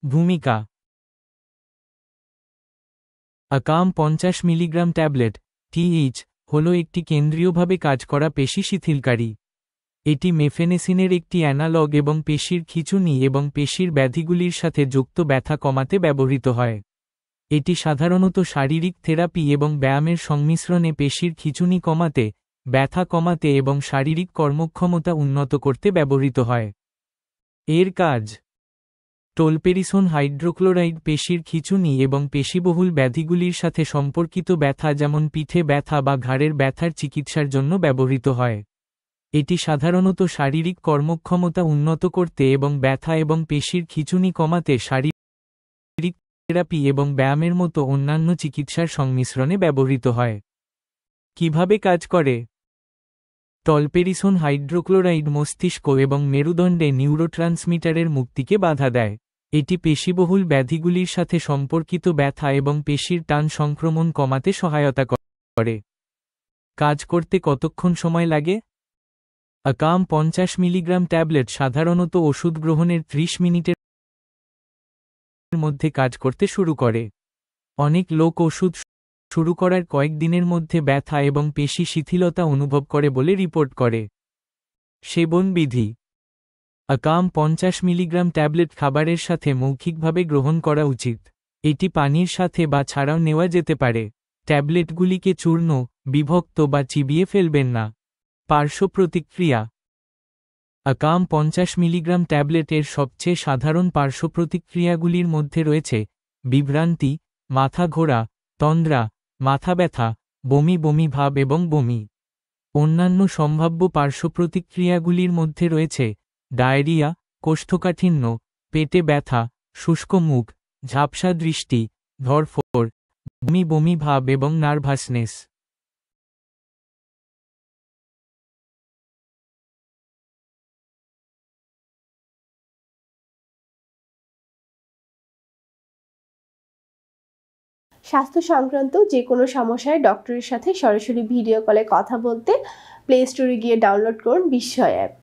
ভূমিকা। আকাম 50 milligram tablet TH হল একটি কেন্দ্রীয়ভাবে কাজ করা পেশি শিথিলকারী। এটি মেফেনেসিনের একটি অ্যানালগ এবং পেশির খিঁচুনি এবং পেশির ব্যাধিগুলির সাথে যুক্ত ব্যথা কমাতে ব্যবহৃত হয়। এটি সাধারণত শারীরিক থেরাপি এবং ব্যায়ামের সংমিশ্রণে পেশির খিঁচুনি কমাতে, ব্যথা কমাতে এবং শারীরিক কর্মক্ষমতা উন্নত করতে ব্যবহৃত হয়। এর কাজ: টোলপেরিসোন হাইড্রোক্লোরাইড পেশির খিঁচুনি এবং পেশিবহুল ব্যাধিগুলির সাথে সম্পর্কিত ব্যথা যেমন পিঠে ব্যথা বা ঘাড়ের ব্যথার চিকিৎসার জন্য ব্যবহৃত হয়। এটি সাধারণত শারীরিক কর্মক্ষমতা উন্নত করতে এবং ব্যথা এবং পেশির খিঁচুনি কমাতে শারীরিক থেরাপি এবং ব্যায়ামের মতো অন্যান্য চিকিৎসার সংমিশ্রণে ব্যবহৃত হয়। কিভাবে কাজ করে? টলপেরিসোন হাইড্রোক্লোরাইড মস্তিষ্ক এবং মেরুদণ্ডে নিউরোট্রান্সমিটারের মুক্তিকে বাধা দেয়। এটি পেশিবহুল ব্যাধিগুলির সাথে সম্পর্কিত ব্যথা এবং পেশির টান সংক্রমণ কমাতে সহায়তা করে। কাজ করতে কতক্ষণ সময় লাগে? আকাম 50 মিলিগ্রাম ট্যাবলেট সাধারণত ওষুধ গ্রহণের 30 মিনিটের মধ্যে কাজ করতে শুরু করে। অনেক লোক ওষুধ শুরু করার কয়েকদিনের মধ্যে ব্যথা এবং পেশি শিথিলতা অনুভব করে বলে রিপোর্ট করে। সেবন বিধি: আকাম 50 মিলিগ্রাম ট্যাবলেট খাবারের সাথে মৌখিকভাবে গ্রহণ করা উচিত। এটি পানির সাথে বা ছাড়াও নেওয়া যেতে পারে। ট্যাবলেটগুলিকে চূর্ণ, বিভক্ত বা চিবিয়ে ফেলবেন না। পার্শ্ব প্রতিক্রিয়া: আকাম 50 মিলিগ্রাম ট্যাবলেটের সবচেয়ে সাধারণ পার্শ্ব প্রতিক্রিয়াগুলির মধ্যে রয়েছে বিভ্রান্তি, মাথা ঘোরা, তন্দ্রা, মাথা ব্যথা, বমি বমি ভাব এবং বমি। অন্যান্য সম্ভাব্য পার্শ্ব প্রতিক্রিয়াগুলির মধ্যে রয়েছে ডায়রিয়া, কোষ্ঠকাঠিন্য, পেটে ব্যথা, শুষ্ক মুখ, ঝাপসা দৃষ্টি, ধড়ফড়, বমি বমি ভাব এবং নার্ভাসনেস। স্বাস্থ্য সংক্রান্ত যে কোনো সমস্যায় ডক্টরের সাথে সরাসরি ভিডিও কলে কথা বলতে প্লে স্টোরে গিয়ে ডাউনলোড করুন বিস্ময় অ্যাপ।